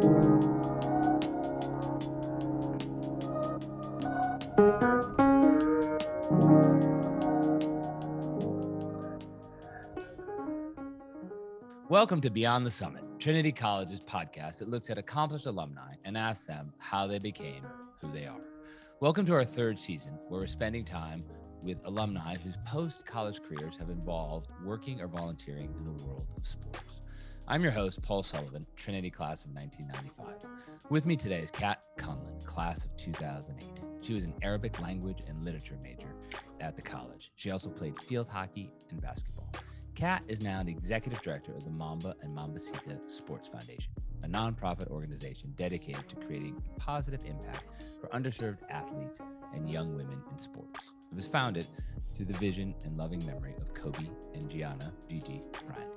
Welcome to Beyond the Summit, Trinity College's podcast that looks at accomplished alumni and asks them how they became who they are. Welcome to our third season, where we're spending time with alumni whose post-college careers have involved working or volunteering in the world of sports. I'm your host, Paul Sullivan, Trinity class of 1995. With me today is Kat Conlon, class of 2008. She was an Arabic language and literature major at the college. She also played field hockey and basketball. Kat is now the executive director of the Mamba Mambacita Sports Foundation, a nonprofit organization dedicated to creating a positive impact for underserved athletes and young women in sports. It was founded through the vision and loving memory of Kobe and Gianna, Gigi, Bryant.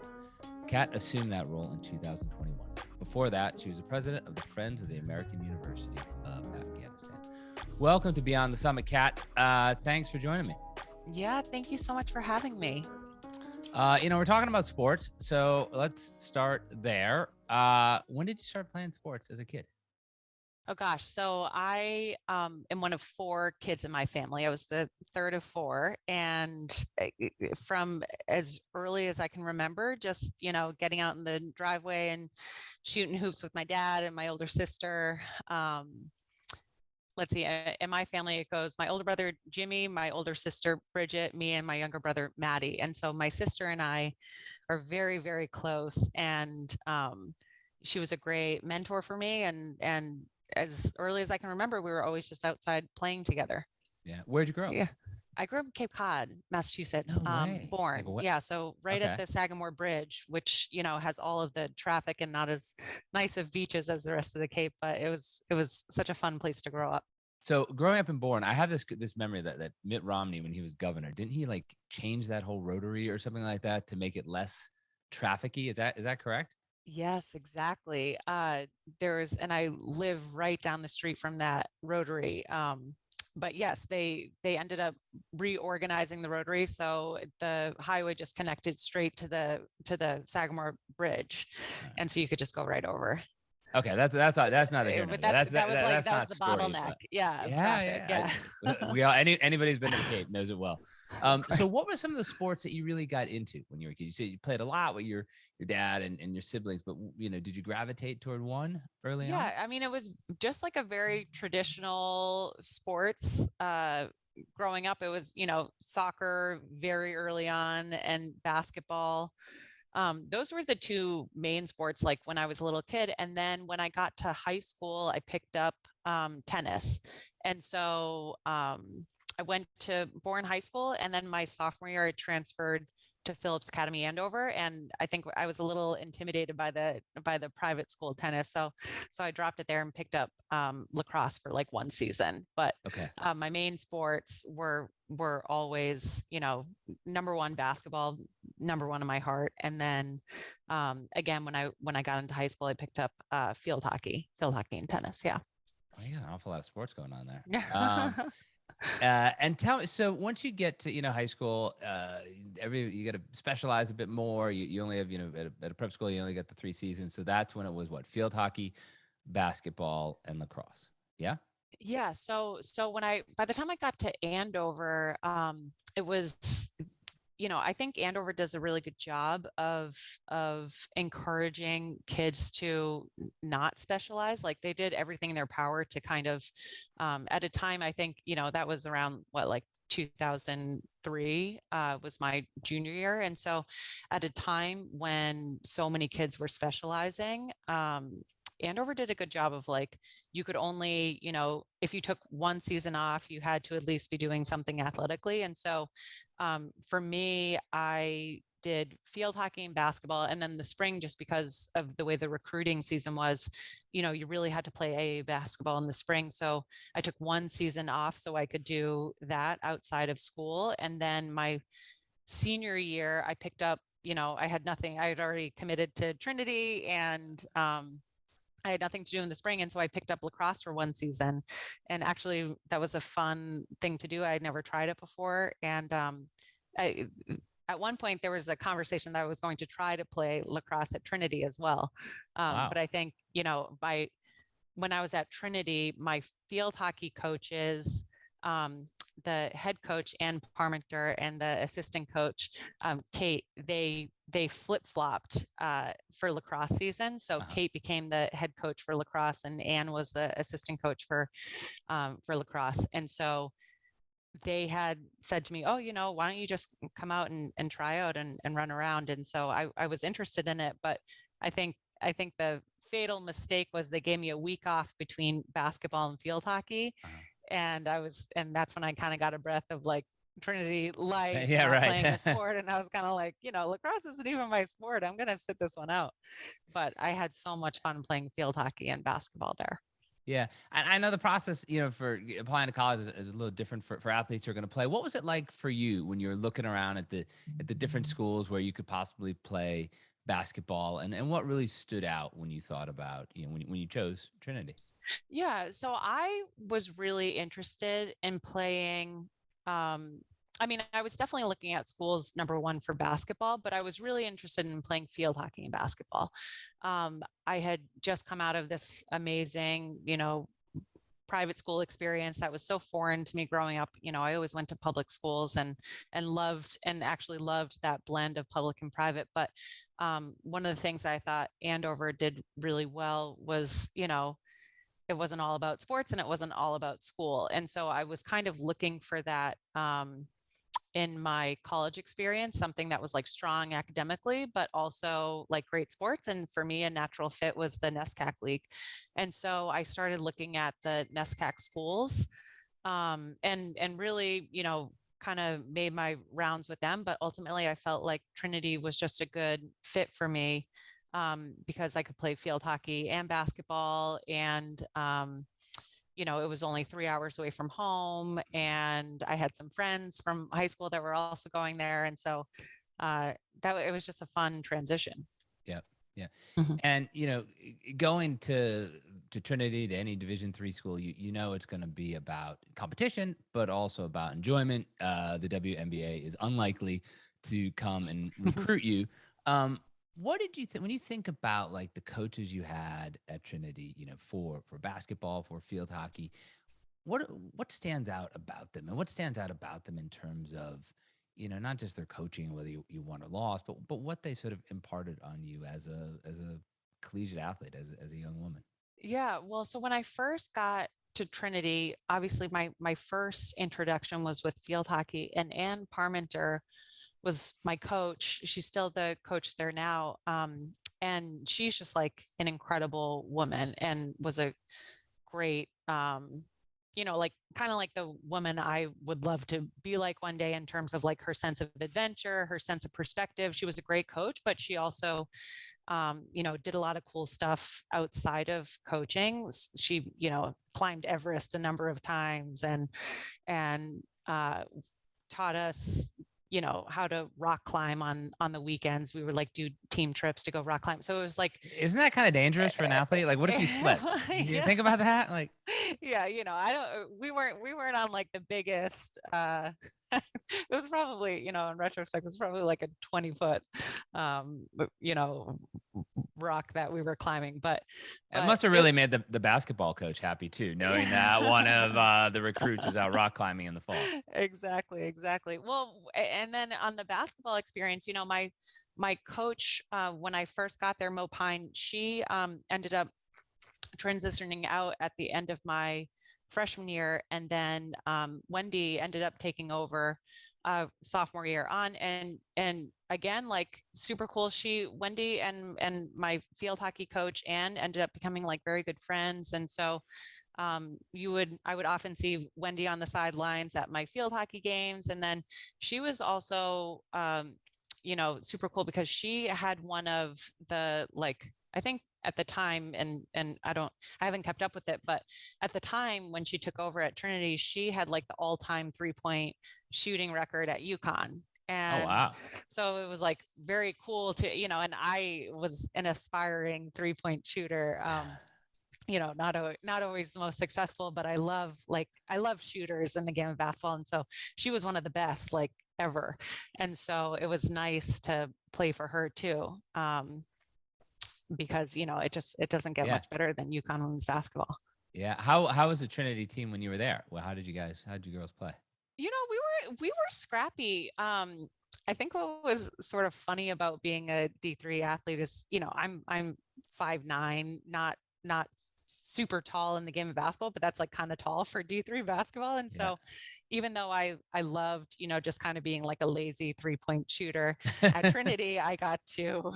Kat assumed that role in 2021. Before that, she was the president of the Friends of the American University of Afghanistan. Welcome to Beyond the Summit, Kat. Thanks for joining me. Yeah, thank you so much for having me. We're talking about sports, so let's start there. When did you start playing sports as a kid? Oh gosh, so I am one of four kids in my family. I was the third of four, and from as early as I can remember, just getting out in the driveway and shooting hoops with my dad and my older sister. Let's see, in my family, it goes my older brother, Jimmy, my older sister, Bridget, me, and my younger brother, Maddie. And so my sister and I are very, very close. And she was a great mentor for me. And as early as I can remember, we were always just outside playing together. Yeah. Where'd you grow up? Yeah. I grew up in Cape Cod, Massachusetts, No way. born. Like So right at the Sagamore Bridge, which, has all of the traffic and not as nice of beaches as the rest of the Cape, but it was such a fun place to grow up. So growing up in Bourne, I have this memory that Mitt Romney, when he was governor, didn't he like change that whole rotary or something like that to make it less trafficky? Is that correct? Yes, exactly. And I live right down the street from that rotary. But yes, they ended up reorganizing the rotary, so the highway just connected straight to the Sagamore Bridge, and so you could just go right over. Okay, that's not a here. But that was the bottleneck. Yeah. We all anybody's been to the Cape knows it well. So what were some of the sports that you really got into when you were a kid? You said you played a lot with your dad and your siblings, but did you gravitate toward one early on? Yeah, I mean, it was just like a very traditional sports. Growing up, it was soccer very early on and basketball. Those were the two main sports, like when I was a little kid. And then when I got to high school, I picked up tennis. And so I went to Bourne High School, and then my sophomore year, I transferred to Phillips Academy Andover. And I think I was a little intimidated by the private school tennis. So I dropped it there and picked up lacrosse for like one season. But my main sports were always, number one, basketball, number one in my heart. And then again, when I got into high school, I picked up field hockey and tennis. Yeah. Well, you got an awful lot of sports going on there. And tell me, so once you get to high school, you got to specialize a bit more. You only have at a prep school you only got the 3 seasons, so that's when it was field hockey, basketball, and lacrosse. Yeah. Yeah. So by the time I got to Andover, it was. I think Andover does a really good job of encouraging kids to not specialize. Like they did everything in their power to kind of, at a time, I think, that was around 2003 was my junior year. And so at a time when so many kids were specializing, Andover did a good job of you could only, if you took one season off, you had to at least be doing something athletically. And so for me, I did field hockey and basketball. And then the spring, just because of the way the recruiting season was, you really had to play AA basketball in the spring. So I took one season off so I could do that outside of school. And then my senior year, I picked up, I had nothing. I had already committed to Trinity, and I had nothing to do in the spring. And so I picked up lacrosse for one season. And actually that was a fun thing to do. I had never tried it before. And at one point there was a conversation that I was going to try to play lacrosse at Trinity as well. Wow. But I think, when I was at Trinity, my field hockey coaches, the head coach, Ann Parmenter, and the assistant coach, Kate, they flip-flopped for lacrosse season. So Kate became the head coach for lacrosse and Ann was the assistant coach for lacrosse. And so they had said to me, oh, why don't you just come out and try out and run around? And so I was interested in it, but I think the fatal mistake was they gave me a week off between basketball and field hockey. And that's when I kind of got a breath of like Trinity life, playing a sport. And I was kind of like, lacrosse isn't even my sport. I'm going to sit this one out. But I had so much fun playing field hockey and basketball there. Yeah. And I know the process, for applying to college is a little different for athletes who are going to play. What was it like for you when you were looking around at the different schools where you could possibly play basketball, and what really stood out when you thought about, when you chose Trinity? Yeah. So I was really interested in playing, I was definitely looking at schools, number one, for basketball, but I was really interested in playing field hockey and basketball. I had just come out of this amazing, private school experience that was so foreign to me growing up. I always went to public schools and actually loved that blend of public and private. But one of the things I thought Andover did really well was, it wasn't all about sports and it wasn't all about school. And so I was kind of looking for that in my college experience, something that was like strong academically, but also like great sports. And for me, a natural fit was the NESCAC League. And so I started looking at the NESCAC schools and really, kind of made my rounds with them. But ultimately, I felt like Trinity was just a good fit for me because I could play field hockey and basketball, and it was only 3 hours away from home, and I had some friends from high school that were also going there, and so it was just a fun transition. Yeah. And going to Trinity, to any Division III school, it's going to be about competition, but also about enjoyment. The WNBA is unlikely to come and recruit you. What did you think when you think about like the coaches you had at Trinity, for basketball, for field hockey? What stands out about them, and what stands out about them in terms of, not just their coaching, whether you won or lost, but what they sort of imparted on you as a collegiate athlete, as a young woman? Yeah, well, so when I first got to Trinity, obviously my first introduction was with field hockey, and Ann Parmenter was my coach. She's still the coach there now. And she's just like an incredible woman and was a great, like kind of like the woman I would love to be like one day in terms of like her sense of adventure, her sense of perspective. She was a great coach, but she also, did a lot of cool stuff outside of coaching. She, climbed Everest a number of times and taught us how to rock climb on the weekends. We would like do team trips to go rock climb. So it was like, isn't that kind of dangerous for an athlete? Like, what if you slipped? You think about that? Like, yeah, we weren't on like the biggest, it was probably, in retrospect, it was probably like a 20-foot, rock that we were climbing, but it must have really made the basketball coach happy too, knowing that one of the recruits was out rock climbing in the fall. Exactly. Well, and then on the basketball experience, my coach, when I first got there, Mo Pine, she ended up transitioning out at the end of my freshman year, and then Wendy ended up taking over sophomore year on, and again, like super cool. Wendy and my field hockey coach Ann ended up becoming like very good friends, and so I would often see Wendy on the sidelines at my field hockey games, and then she was also super cool because she had one of the, like, I think at the time, and I haven't kept up with it, but at the time when she took over at Trinity, she had like the all-time 3-point shooting record at UConn. And oh, wow. So it was like very cool to, and I was an aspiring 3-point shooter. Not always the most successful, but I love shooters in the game of basketball. And so she was one of the best, like ever. And so it was nice to play for her too. Because, it doesn't get much better than UConn women's basketball. Yeah. How was the Trinity team when you were there? Well, how did you girls play? We were scrappy. I think what was sort of funny about being a D3 athlete is, I'm 5'9", not super tall in the game of basketball, but that's like kind of tall for D3 basketball. And so even though I loved, just kind of being like a lazy 3-point shooter at Trinity, I got to,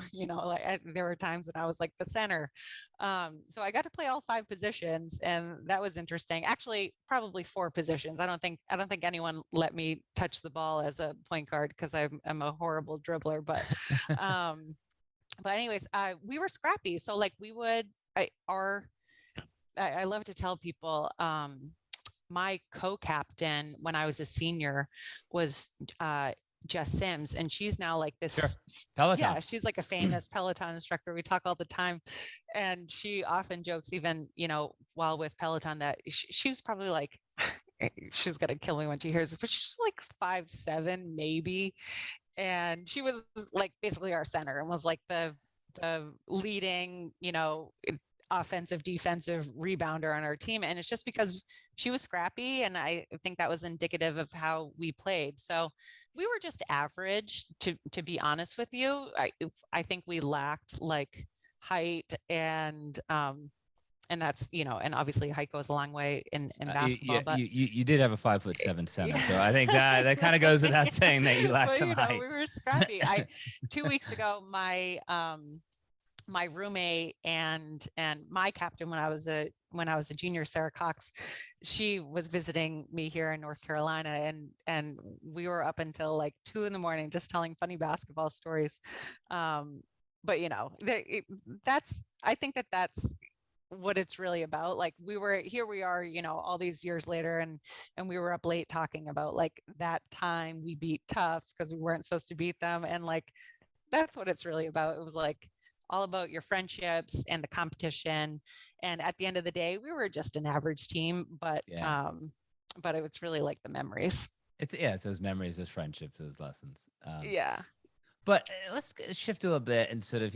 there were times when I was like the center. So I got to play all 5 positions, and that was interesting. Actually, probably 4 positions. I don't think anyone let me touch the ball as a point guard because I'm a horrible dribbler, but anyways, we were scrappy. So like we would, I love to tell people, my co-captain when I was a senior was Jess Sims, and she's now like this Peloton. Yeah, she's like a famous Peloton instructor. We talk all the time, and she often jokes, even while with Peloton, that she was probably like, she's gonna kill me when she hears it, but she's like 5'7" maybe, and she was like basically our center and was like the leading offensive defensive rebounder on our team. And it's just because she was scrappy, and I think that was indicative of how we played. So we were just average, to be honest with you. I think we lacked like height, and that's and obviously height goes a long way in basketball. But you did have a 5'7" center, so I think that kind of goes without saying that you lacked some height. We were scrappy. 2 weeks ago, my roommate and my captain when I was a junior, Sarah Cox, she was visiting me here in North Carolina, and we were up until like 2 a.m. just telling funny basketball stories. But I think that's what it's really about. Like we are, all these years later, and we were up late talking about like that time we beat Tufts because we weren't supposed to beat them, and like that's what it's really about. It was like all about your friendships and the competition. And at the end of the day, we were just an average team, but it was really like the memories. It's those memories, those friendships, those lessons. But let's shift a little bit and sort of,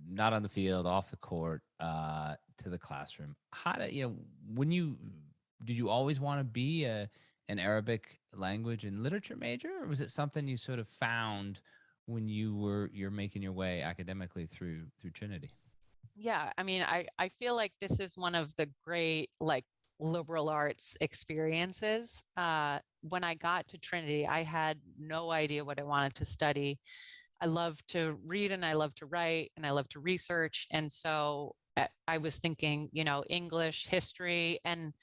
not on the field, off the court, to the classroom. Did you always want to be an Arabic language and literature major, or was it something you sort of found when you're making your way academically through Trinity? Yeah, I mean, I feel like this is one of the great like liberal arts experiences. When I got to Trinity, I had no idea what I wanted to study. I love to read, and I love to write, and I love to research. And so I was thinking, English, history, and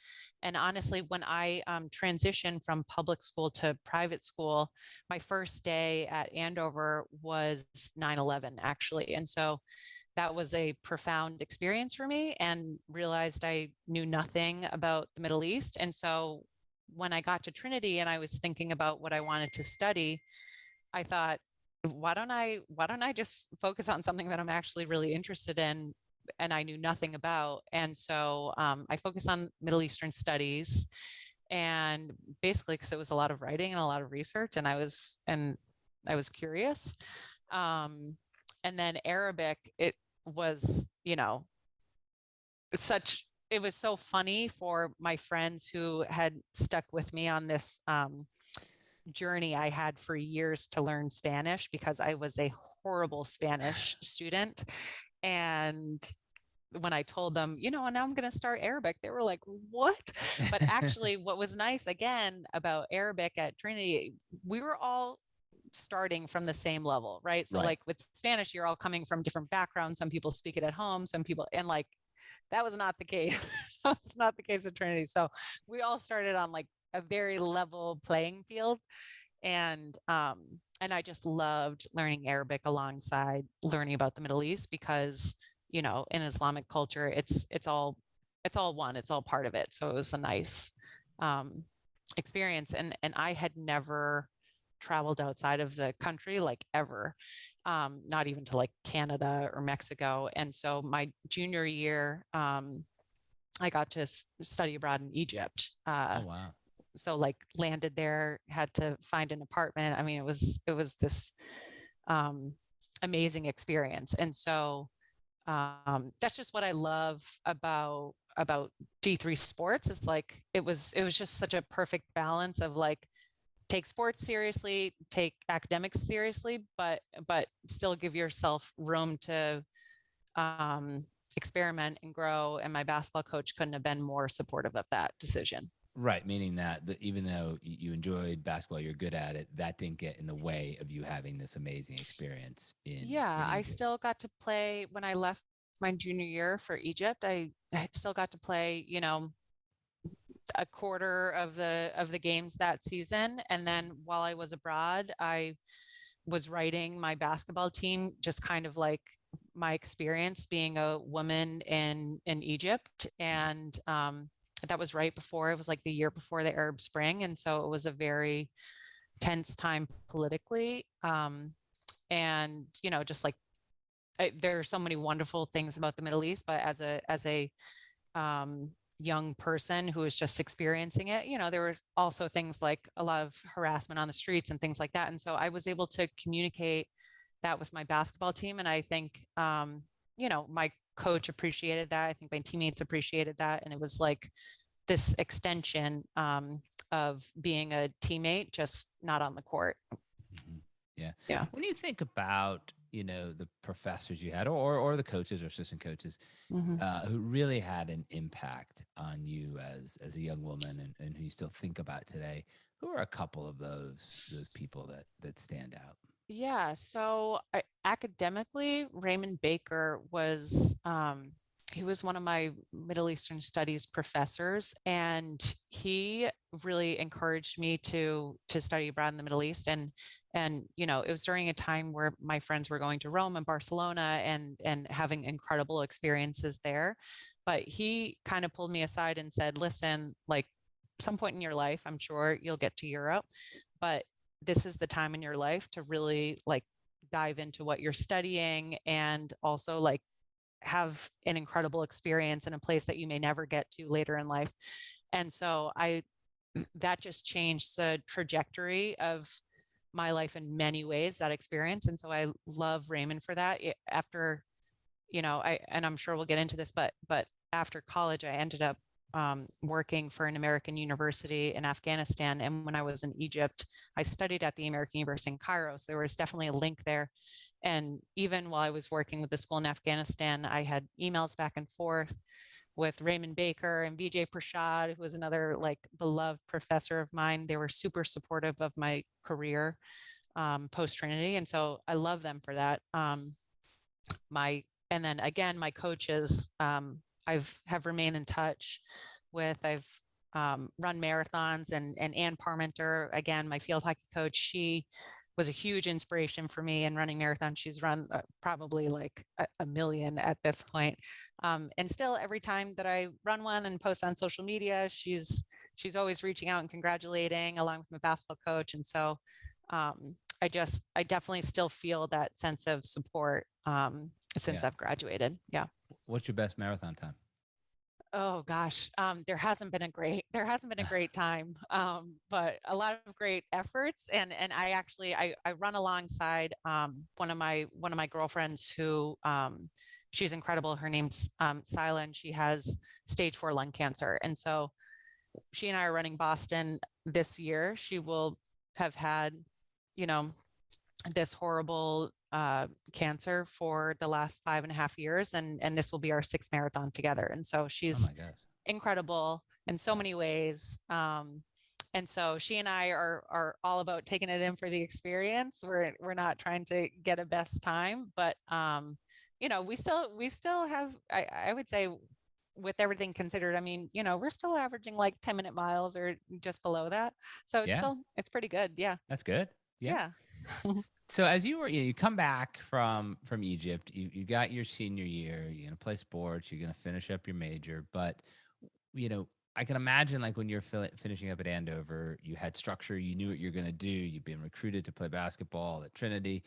honestly, when I transitioned from public school to private school, my first day at Andover was 9/11, actually. And so that was a profound experience for me, and realized I knew nothing about the Middle East. And so when I got to Trinity and I was thinking about what I wanted to study, I thought, why don't I just focus on something that I'm actually really interested in and I knew nothing about. And so I focused on Middle Eastern studies, and basically because it was a lot of writing and a lot of research, and I was curious. And then Arabic, it was, it was so funny for my friends who had stuck with me on this journey I had for years to learn Spanish, because I was a horrible Spanish student. And when I told them, and now I'm going to start Arabic, they were like, what? But actually, what was nice again about Arabic at Trinity, we were all starting from the same level, right? So like with Spanish, you're all coming from different backgrounds. Some people speak it at home, some people, and like, that was not the case. That's not the case at Trinity. So we all started on like a very level playing field. And I just loved learning Arabic alongside learning about the Middle East, because, in Islamic culture, it's all one, it's all part of it. So it was a nice experience. And I had never traveled outside of the country, like ever, not even to like Canada or Mexico. And so my junior year, I got to study abroad in Egypt. Oh, wow. so like landed there, had to find an apartment. I mean, it was this amazing experience. And so that's just what I love about D3 sports. It's like it was just such a perfect balance of like take sports seriously, take academics seriously, but still give yourself room to experiment and grow. And my basketball coach couldn't have been more supportive of that decision. Right, meaning that even though you enjoyed basketball, you're good at it, that didn't get in the way of you having this amazing experience in Yeah, I Egypt. still got to play when I left my junior year for Egypt. I still got to play, a quarter of the games that season. And then while I was abroad, I was writing my basketball team, just kind of like my experience being a woman in Egypt. And that was right before, it was like the year before the Arab Spring. And so it was a very tense time politically. And just like there are so many wonderful things about the Middle East, but as a um, young person who was just experiencing it, there was also things like a lot of harassment on the streets and things like that. And so I was able to communicate that with my basketball team. And I think, my coach appreciated that. I think my teammates appreciated that. And it was like this extension of being a teammate, just not on the court. Mhm. Yeah. Yeah. When you think about, the professors you had or the coaches or assistant coaches Mm-hmm. who really had an impact on you as a young woman and who you still think about today, who are a couple of those people that stand out? Yeah. So academically, Raymond Baker was he was one of my Middle Eastern studies professors, and he really encouraged me to study abroad in the Middle East. And it was during a time where my friends were going to Rome and Barcelona and having incredible experiences there. But he kind of pulled me aside and said, "Listen, like some point in your life, I'm sure you'll get to Europe, but this is the time in your life to really like dive into what you're studying and also like have an incredible experience in a place that you may never get to later in life." And so that just changed the trajectory of my life in many ways, that experience. And so I love Raymond for that. After, and I'm sure we'll get into this, but after college, I ended up working for an American university in Afghanistan. And when I was in Egypt, I studied at the American University in Cairo. So there was definitely a link there. And even while I was working with the school in Afghanistan, I had emails back and forth with Raymond Baker and Vijay Prashad, who was another like beloved professor of mine. They were super supportive of my career post Trinity. And so I love them for that. And then again, my coaches, have remained in touch with. I've run marathons, and Ann Parmenter, again, my field hockey coach, she was a huge inspiration for me in running marathons. She's run probably like a million at this point. And still every time that I run one and post on social media, she's always reaching out and congratulating along with my basketball coach. And so I definitely still feel that sense of support since Yeah. I've graduated. Yeah. What's your best marathon time? Oh gosh, there hasn't been a great time, but a lot of great efforts. And I actually I run alongside one of my girlfriends who she's incredible. Her name's Sila, and she has stage 4 lung cancer. And so she and I are running Boston this year. She will have had, you know, this horrible cancer for the last 5.5 years, and this will be our 6th marathon together. And so Oh she's my gosh. incredible in so Yeah. many ways. And so she and I are all about taking it in for the experience. We're not trying to get a best time, but we still have, I would say, with everything considered, I mean, we're still averaging like 10-minute miles or just below that. So Yeah. it's pretty good. Yeah. That's good. Yeah. Yeah. So as you come back from Egypt, you got your senior year, you're gonna play sports, you're gonna finish up your major, but you know, I can imagine like when you're finishing up at Andover, you had structure, you knew what you're gonna do, you've been recruited to play basketball at Trinity,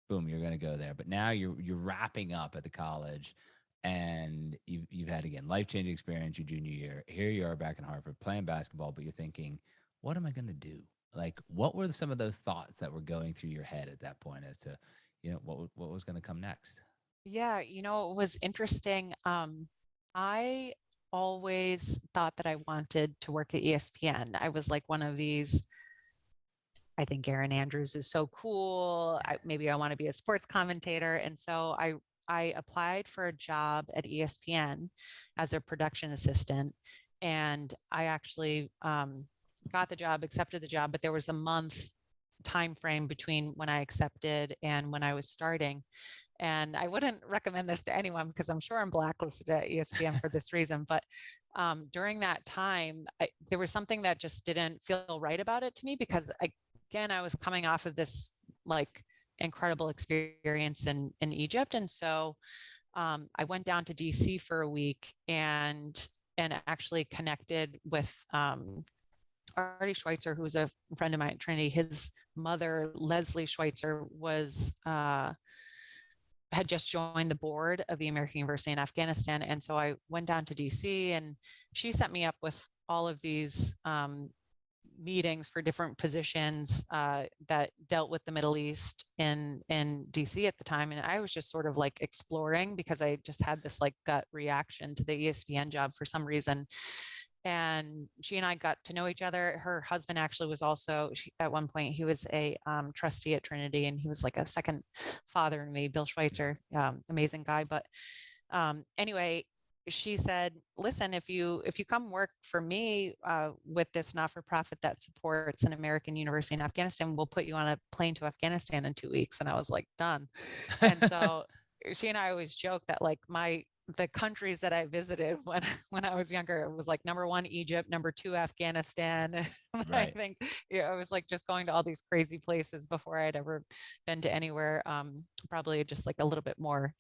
boom, you're gonna go there. But now you're wrapping up at the college, and you've had again life changing experience your junior year. Here you are back in Hartford playing basketball, but you're thinking, what am I going to do? Like, what were some of those thoughts that were going through your head at that point as to, what was going to come next? Yeah, it was interesting. I always thought that I wanted to work at ESPN. I was like one of these, I think Aaron Andrews is so cool. Maybe I want to be a sports commentator. And so I applied for a job at ESPN as a production assistant. And I actually got the job, accepted the job, but there was a month time frame between when I accepted and when I was starting. And I wouldn't recommend this to anyone because I'm sure I'm blacklisted at ESPN for this reason. But during that time, there was something that just didn't feel right about it to me because, again, I was coming off of this like incredible experience in Egypt. And so I went down to DC for a week and actually connected with Artie Schweitzer, who was a friend of mine at Trinity. His mother, Leslie Schweitzer, had just joined the board of the American University in Afghanistan. And so I went down to DC and she set me up with all of these meetings for different positions that dealt with the Middle East in DC at the time. And I was just sort of like exploring because I just had this like gut reaction to the ESPN job for some reason. And she and I got to know each other. Her husband actually was also, at one point, he was a trustee at Trinity, and he was like a second father to me, Bill Schweitzer, amazing guy. But anyway, she said, listen, if you come work for me with this not-for-profit that supports an American university in Afghanistan, we'll put you on a plane to Afghanistan in 2 weeks. And I was like, done. And so she and I always joke that like the countries that I visited when I was younger, it was like number 1, Egypt, number 2, Afghanistan. Right. I think I was like just going to all these crazy places before I'd ever been to anywhere, probably just like a little bit more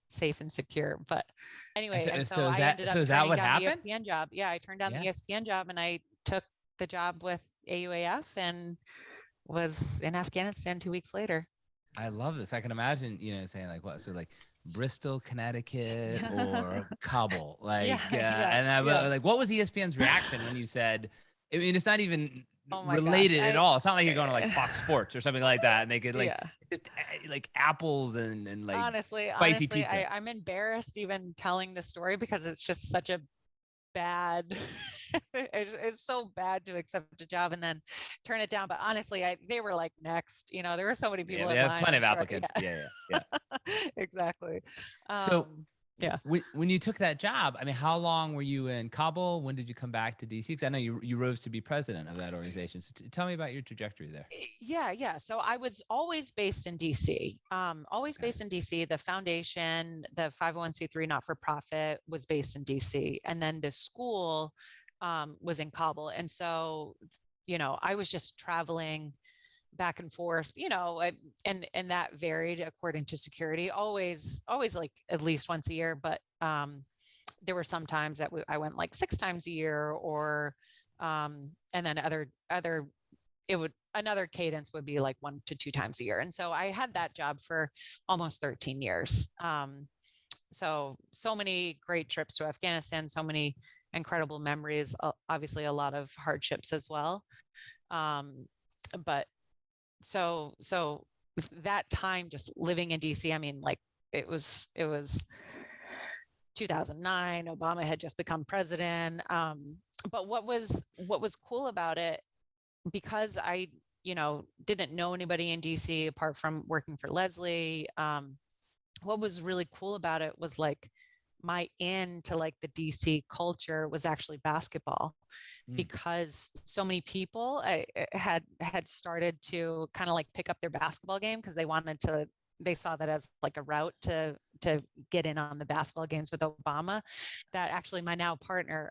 safe and secure. But anyway, I ended up turning down the ESPN job. Yeah, I turned down the ESPN job and I took the job with AUAF and was in Afghanistan 2 weeks later. I love this. I can imagine, saying like what, so like Bristol, Connecticut, or Kabul, like, and I like, what was ESPN's reaction when you said? I mean, it's not even related at all. It's not like you're going to like Fox Sports or something like that, and they could like just like apples and like honestly, pizza. I'm embarrassed even telling the story because it's just such a bad it's so bad to accept a job and then turn it down. But honestly, they were like next, there were so many people they have plenty of applicants. Yeah. Exactly. So when you took that job, I mean, how long were you in Kabul? When did you come back to DC? Because I know you rose to be president of that organization. So tell me about your trajectory there. Yeah. So I was always based in DC. Based in DC. The foundation, the 501c3 not-for-profit, was based in DC, and then the school was in Kabul. And so, I was just traveling back and forth, and that varied according to security, always like at least once a year. But there were some times that I went like 6 times a year, or and then another cadence would be like 1 to 2 times a year. And so I had that job for almost 13 years. So many great trips to Afghanistan, so many incredible memories, obviously a lot of hardships as well. But so that time just living in DC, I mean, like it was 2009, Obama had just become president. But what was cool about it, because I, didn't know anybody in DC apart from working for Leslie, what was really cool about it was like my into like the DC culture was actually basketball, because so many people had started to kind of like pick up their basketball game because they saw that as like a route to get in on the basketball games with Obama. That actually my now partner,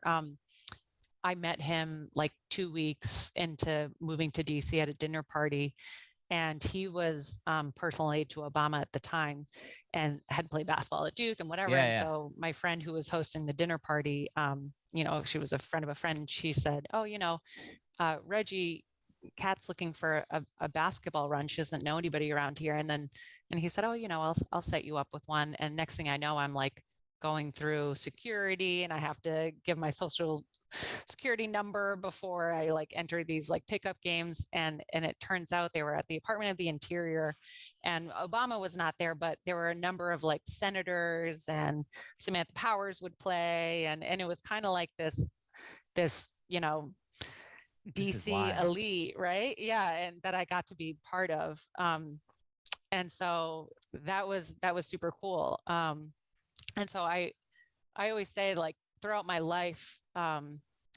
I met him like 2 weeks into moving to DC at a dinner party. And he was personal aide to Obama at the time and had played basketball at Duke and whatever. And so my friend who was hosting the dinner party, she was a friend of a friend. She said, oh, Reggie, Kat's looking for a basketball run. She doesn't know anybody around here. And he said, oh, I'll set you up with one. And next thing I know, I'm like going through security, and I have to give my social security number before I like enter these like pickup games. And it turns out they were at the Department of the Interior, and Obama was not there, but there were a number of like senators, and Samantha Powers would play, and it was kind of like this This is DC wild. elite, right? Yeah, and that I got to be part of. And so that was super cool. And so I always say, like, throughout my life,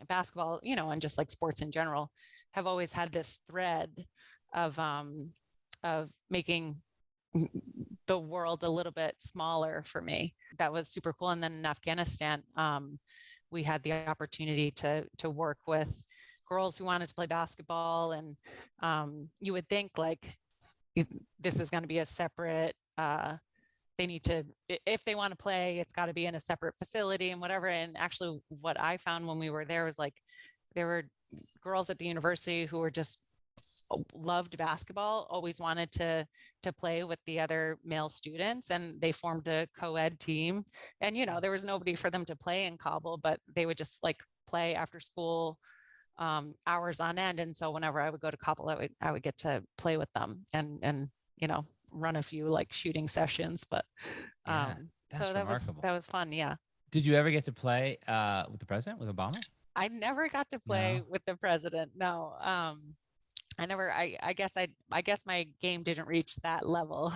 basketball, and just like sports in general, have always had this thread of making the world a little bit smaller for me. That was super cool. And then in Afghanistan, we had the opportunity to work with girls who wanted to play basketball, and you would think like this is going to be a separate. They need to, if they want to play, it's got to be in a separate facility and whatever. And actually, what I found when we were there was like there were girls at the university who were just loved basketball, always wanted to play with the other male students, and they formed a co-ed team. And there was nobody for them to play in Kabul, but they would just like play after school hours on end. And so whenever I would go to Kabul, I would get to play with them and run a few like shooting sessions. But Yeah, that's so remarkable. that was fun. Yeah. Did you ever get to play with the president, with Obama? I never got to play No. with the president. No. I guess my game didn't reach that level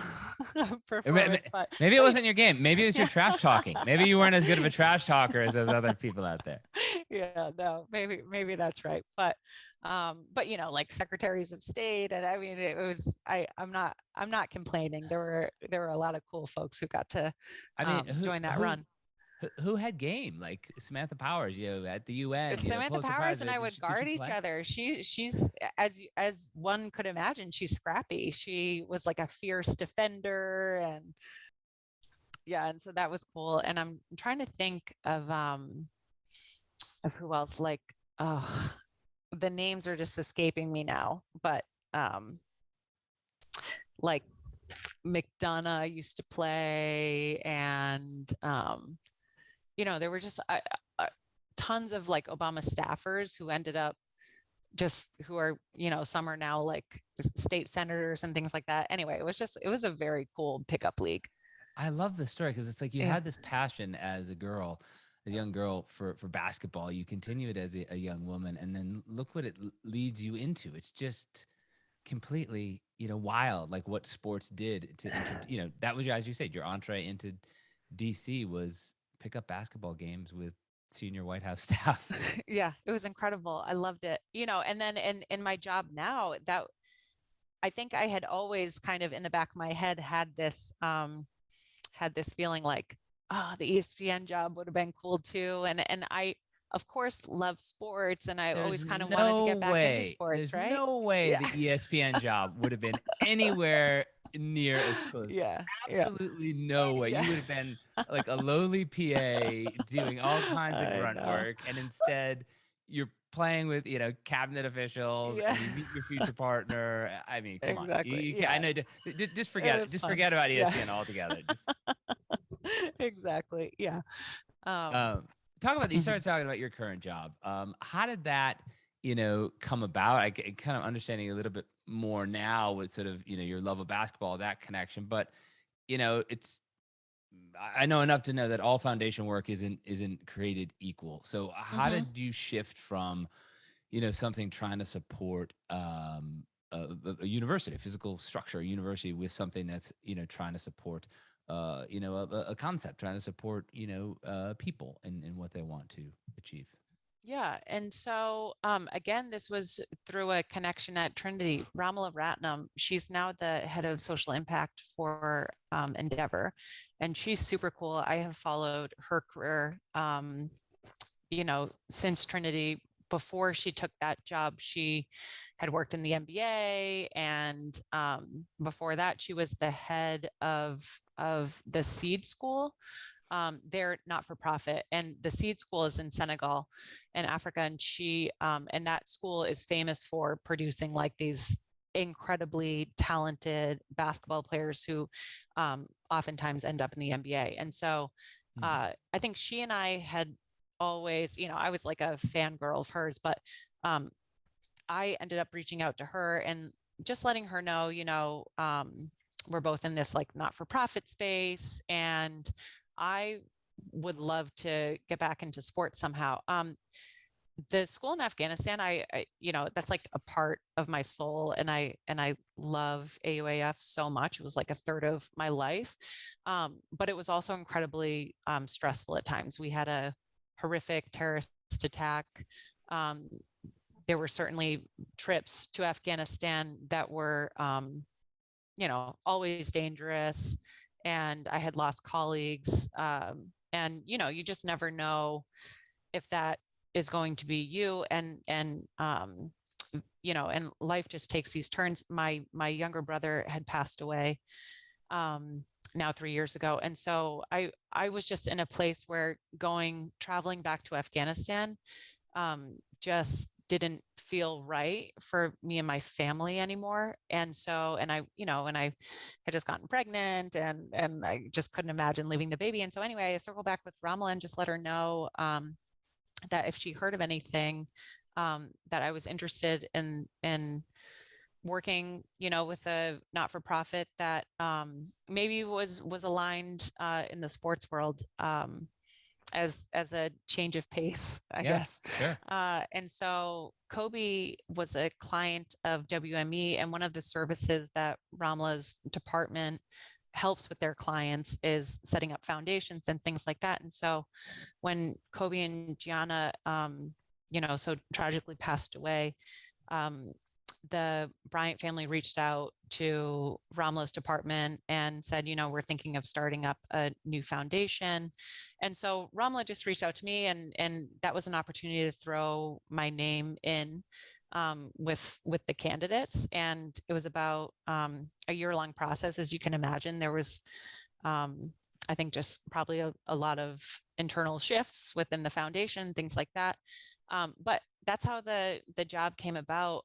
of performance, but Maybe it wasn't your game. Maybe it was your trash talking. Maybe you weren't as good of a trash talker as those other people out there. Yeah, no, maybe that's right. But like secretaries of state, and I mean, it was, I'm not complaining. There were a lot of cool folks who got to join that run. Who had game? Like Samantha Powers, at the UN. Samantha Powers and I would guard each other. She's as one could imagine, she's scrappy. She was like a fierce defender, and yeah, and so that was cool. And I'm trying to think of who else. Like, oh, the names are just escaping me now. But like McDonough used to play, and there were just tons of like Obama staffers who ended up who are, some are now like state senators and things like that. Anyway, it was a very cool pickup league. I love the story because it's like you had this passion as a young girl for basketball. You continue it as a young woman, and then look what it leads you into. It's just completely, wild, like what sports did to, that was, as you said, your entree into DC was pick up basketball games with senior White House staff. Yeah, it was incredible. I loved it. And then in my job now, that I think I had always kind of in the back of my head had this feeling like, oh, the ESPN job would have been cool too. And I of course love sports, and I always kind of wanted to get back into sports. There's right? no way the ESPN job would have been anywhere near as close. Yeah. Absolutely no way. You would have been like a lowly PA doing all kinds of grunt work, and instead you're playing with cabinet officials, and you meet your future partner. I mean, come on. I know. Just forget it. Just forget about ESPN altogether. Exactly. Yeah. You started talking about your current job. How did that, come about? I kind of understanding a little bit more now with sort of, your love of basketball, that connection. But, I know enough to know that all foundation work isn't created equal. So how did you shift from, something trying to support a university, a physical structure, a university, with something that's, trying to support a concept, trying to support, people and what they want to achieve? Yeah. And so, again, this was through a connection at Trinity. Ramala Ratnam, she's now the head of social impact for Endeavor, and she's super cool. I have followed her career, since Trinity. Before she took that job, she had worked in the MBA, and before that, she was the head of the Seed School. They're not for profit, and the Seed School is in Senegal in Africa, and she and that school is famous for producing like these incredibly talented basketball players who oftentimes end up in the NBA. And so I think she and I had always, I was like a fangirl of hers, but um, I ended up reaching out to her and just letting her know, we're both in this like not-for-profit space, and I would love to get back into sports somehow. The school in Afghanistan, that's like a part of my soul, and I love AUAF so much. It was like a third of my life, but it was also incredibly stressful at times. We had a horrific terrorist attack. Um, there were certainly trips to Afghanistan that were, always dangerous, and I had lost colleagues, and you just never know if that is going to be you, and life just takes these turns. My younger brother had passed away, now 3 years ago, and so I was just in a place where traveling back to Afghanistan, just didn't feel right for me and my family anymore. And so, and I had just gotten pregnant, and I just couldn't imagine leaving the baby. And so anyway, I circled back with Ramala and just let her know, that if she heard of anything, that I was interested in working, with a not-for-profit that, maybe was aligned, in the sports world, as a change of pace, I guess. Sure. And so Kobe was a client of WME, and one of the services that Ramla's department helps with their clients is setting up foundations and things like that. And so when Kobe and Gianna, so tragically passed away, um, the Bryant family reached out to Ramla's department and said, we're thinking of starting up a new foundation. And so Ramla just reached out to me, and that was an opportunity to throw my name in, with the candidates. And it was about a year-long process. As you can imagine, there was, I think, just probably a lot of internal shifts within the foundation, things like that. But that's how the job came about.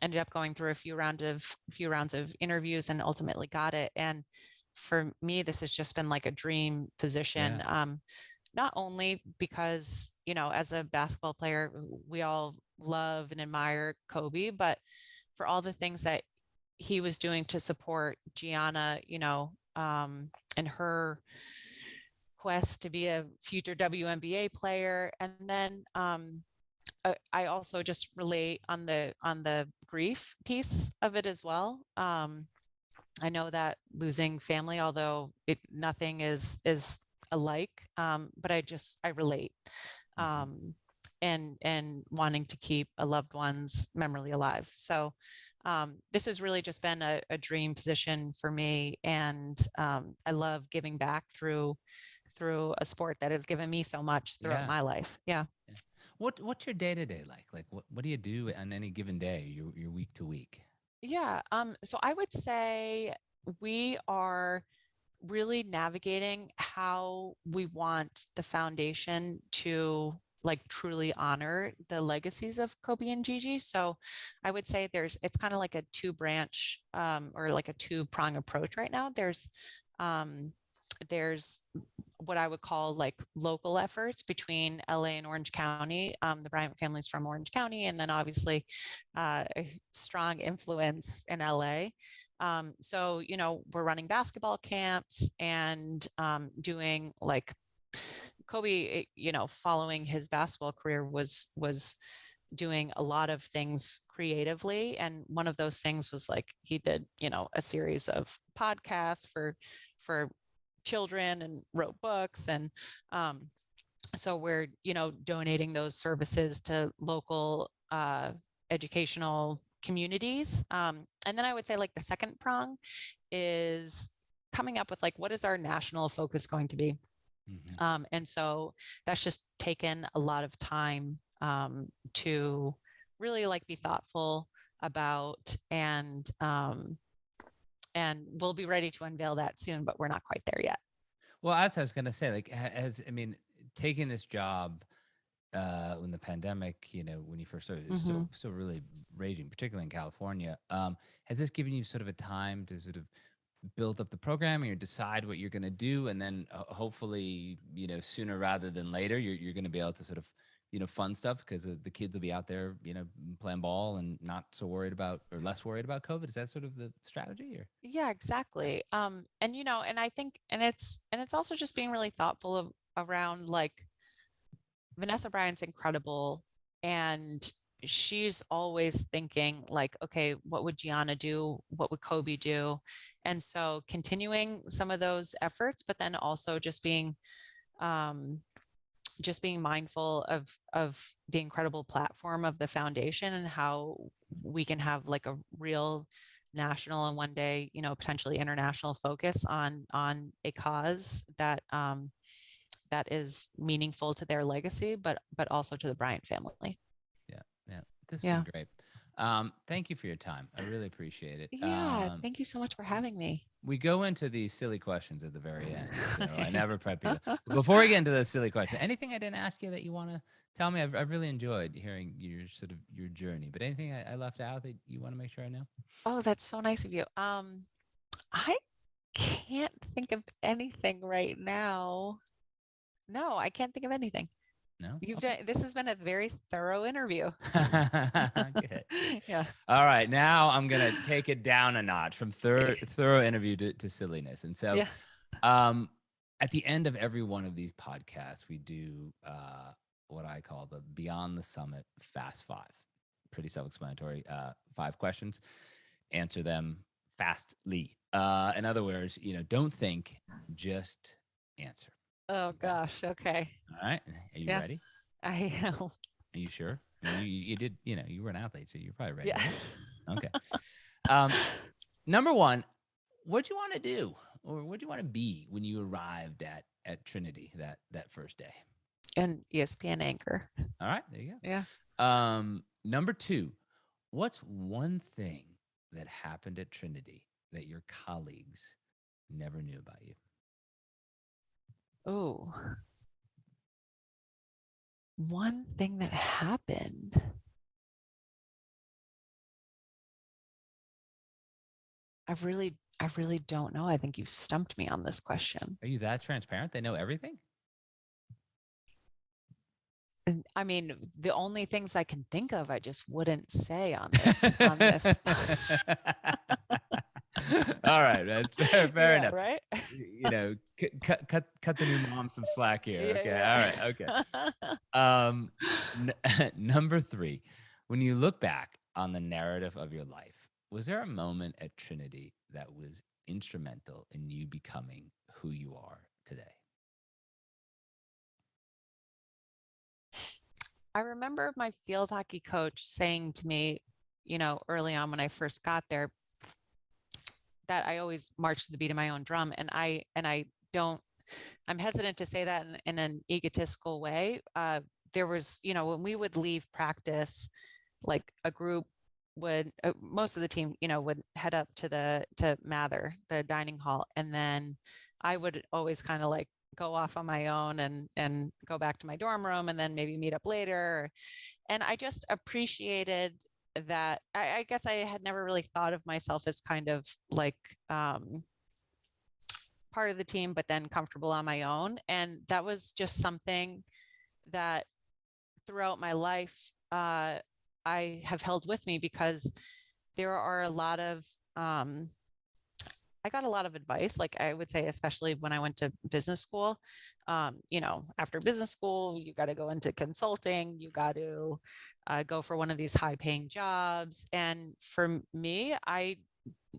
Ended up going through a few rounds of interviews and ultimately got it. And for me, this has just been like a dream position. Not only because, as a basketball player, we all love and admire Kobe, but for all the things that he was doing to support Gianna, and her quest to be a future WNBA player. And then I also just relate on the grief piece of it as well. I know that losing family, although nothing is alike, but I relate, and wanting to keep a loved one's memory alive. So this has really just been a dream position for me, and I love giving back through a sport that has given me so much throughout my life. Yeah. What's your day-to-day like? Like what do you do on any given day, your week to week? Yeah. So I would say we are really navigating how we want the foundation to like truly honor the legacies of Kobe and Gigi. So I would say it's kind of like a two-branch, or like a two-prong approach right now. There's what I would call like local efforts between LA and Orange County. The Bryant family's from Orange County, and then obviously a strong influence in LA. So, we're running basketball camps and doing like Kobe, following his basketball career was doing a lot of things creatively. And one of those things was like he did, a series of podcasts for children and wrote books. And so we're, donating those services to local educational communities. And then I would say like the second prong is coming up with like, what is our national focus going to be? And so that's just taken a lot of time to really like be thoughtful about, and we'll be ready to unveil that soon, but we're not quite there yet. Well, as I was going to say, like, taking this job when the pandemic, when you first started, it was still really raging, particularly in California. Has this given you sort of a time to sort of build up the program and you decide what you're going to do, and then hopefully, you know, sooner rather than later, you're going to be able to sort of, you know, fund stuff because the kids will be out there, you know, playing ball and not so worried about, or less worried about COVID. Is that sort of the strategy? Or Yeah, exactly. And you know, and I think, and it's also just being really thoughtful of around like Vanessa Bryant's incredible, and she's always thinking like, okay, what would Gianna do? What would Kobe do? And so continuing some of those efforts, but then also um, just being mindful of the incredible platform of the foundation and how we can have like a real national and one day, you know, potentially international focus on a cause that that is meaningful to their legacy, but also to the Bryant family. yeah, yeah, this has Yeah. been great. Thank you for your time. I really appreciate it. Yeah. Thank you so much for having me. We go into these silly questions at the very end, so I never prep you. Before we get into those silly questions, anything I didn't ask you that you want to tell me? I've really enjoyed hearing your sort of your journey, but anything I left out that you want to make sure I know? Oh, that's so nice of you. I can't think of anything right now. No, I can't think of anything. No? You've Okay. done, this has been a very thorough interview. Good. Yeah. All right. Now I'm going to take it down a notch from thorough interview to silliness. And so, Yeah. at the end of every one of these podcasts, we do what I call the Beyond the Summit Fast Five. Pretty self-explanatory. 5 questions. Answer them fastly. In other words, you know, don't think, just answer. Oh Okay. gosh. Okay. All right. Are you Yeah. ready? I am. Are you sure? I mean, you did, you know, you were an athlete, so you're probably ready. Yeah. Right? Okay. Number one, what'd you want to do, or what'd you want to be when you arrived at Trinity that first day? An ESPN anchor. All right, there you go. Yeah. Number two, what's one thing that happened at Trinity that your colleagues never knew about you? Oh, one thing that happened. I really don't know. I think you've stumped me on this question. Are you that transparent? They know everything? And I mean, the only things I can think of, I just wouldn't say on this. All right, that's fair Yeah, enough. right? You know, cut the new mom some slack here. Yeah, Okay, yeah. all right, okay. Number 3, when you look back on the narrative of your life, was there a moment at Trinity that was instrumental in you becoming who you are today? I remember my field hockey coach saying to me, you know, early on when I first got there, that I always march to the beat of my own drum. And I don't, I'm hesitant to say that in an egotistical way. There was, you know, when we would leave practice, like a group would, most of the team, you know, would head up to Mather, the dining hall. And then I would always kind of like go off on my own and go back to my dorm room and then maybe meet up later. And I just appreciated that. I guess I had never really thought of myself as kind of like part of the team, but then comfortable on my own. And that was just something that throughout my life I have held with me, because there are a lot of I got a lot of advice, like I would say, especially when I went to business school. You know, after business school, you got to go into consulting, you got to go for one of these high paying jobs. And for me, I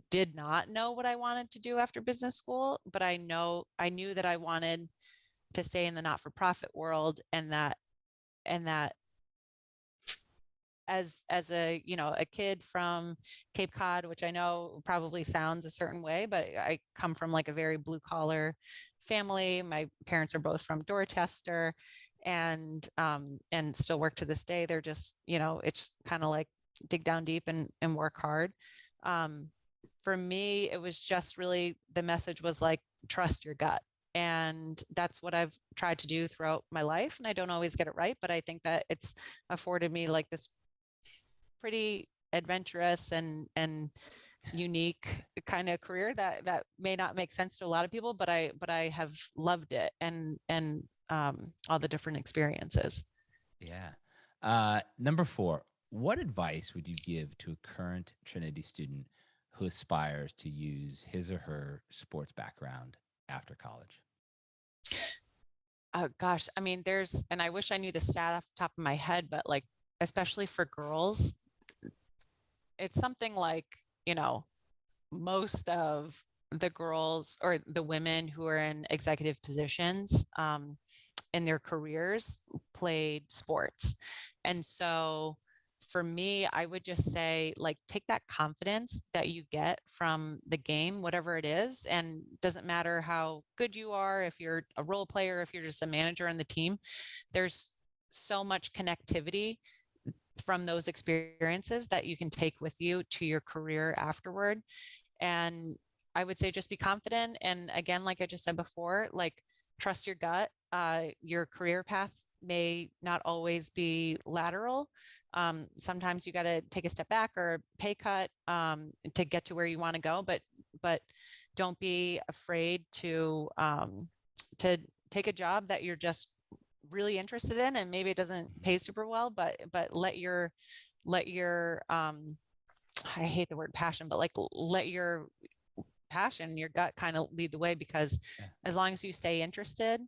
did not know what I wanted to do after business school, but I knew that I wanted to stay in the not-for-profit world, and that as a, you know, a kid from Cape Cod, which I know probably sounds a certain way, but I come from like a very blue collar family. My parents are both from Dorchester, and still work to this day. They're just, you know, it's kind of like dig down deep and work hard. For me, it was just really, the message was like, trust your gut. And that's what I've tried to do throughout my life. And I don't always get it right, but I think that it's afforded me like this pretty adventurous and unique kind of career that may not make sense to a lot of people, but I have loved it, and all the different experiences. Yeah. Number 4, what advice would you give to a current Trinity student who aspires to use his or her sports background after college? Oh gosh, I mean, and I wish I knew the stat off the top of my head, but like, especially for girls, it's something like, most of the girls or the women who are in executive positions in their careers played sports. And so for me, I would just say, like, take that confidence that you get from the game, whatever it is, and doesn't matter how good you are, if you're a role player, if you're just a manager on the team, there's so much connectivity from those experiences that you can take with you to your career afterward. And I would say just be confident. And again, like I just said before, like, trust your gut. Your career path may not always be lateral. Sometimes you got to take a step back or pay cut to get to where you want to go. But don't be afraid to take a job that you're just really interested in, and maybe it doesn't pay super well, but let your I hate the word passion, but like, let your passion, your gut kind of lead the way, because as long as you stay interested,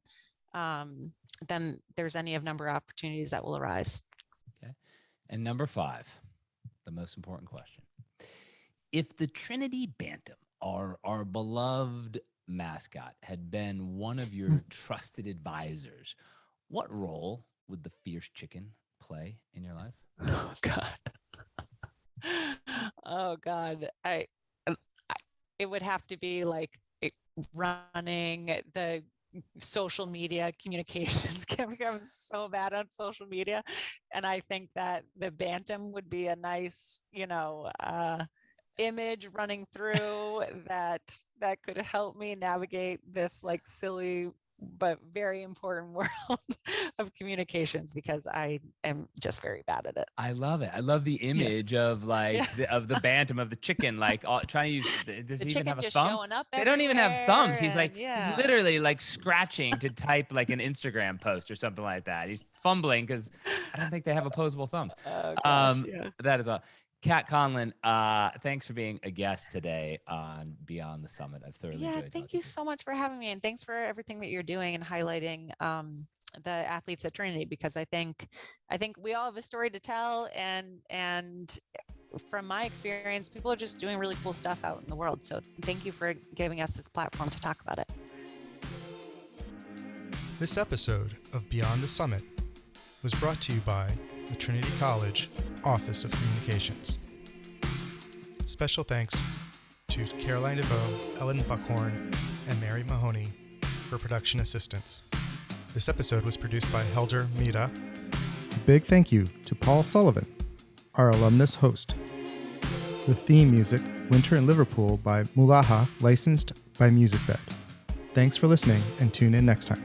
then there's any of number of opportunities that will arise. Okay. And number 5, the most important question. If the Trinity Bantam, our beloved mascot, had been one of your trusted advisors, what role would the fierce chicken play in your life? Oh God. Oh God. It would have to be like running the social media communications. I'm so bad on social media. And I think that the Bantam would be a nice, image running through that could help me navigate this like silly but very important world of communications, because I am just very bad at it. I love it. I love the image of like of the bantam, of the chicken, like trying to use. Does he even have a just thumb? showing up They don't even have thumbs. He's like he's literally like scratching to type like an Instagram post or something like that. He's fumbling because I don't think they have opposable thumbs. Oh gosh, That is all. Kat Conlon, thanks for being a guest today on Beyond the Summit. I've thoroughly enjoyed. Thank you so much for having me, and thanks for everything that you're doing and highlighting the athletes at Trinity, because I think we all have a story to tell, and from my experience, people are just doing really cool stuff out in the world. So thank you for giving us this platform to talk about it. This episode of Beyond the Summit was brought to you by the Trinity College Office of Communications. Special thanks to Caroline DeVoe, Ellen Buckhorn, and Mary Mahoney for production assistance. This episode was produced by Helder Mira. A big thank you to Paul Sullivan, our alumnus host. The theme music, Winter in Liverpool by Mulaha, licensed by MusicBed. Thanks for listening, and tune in next time.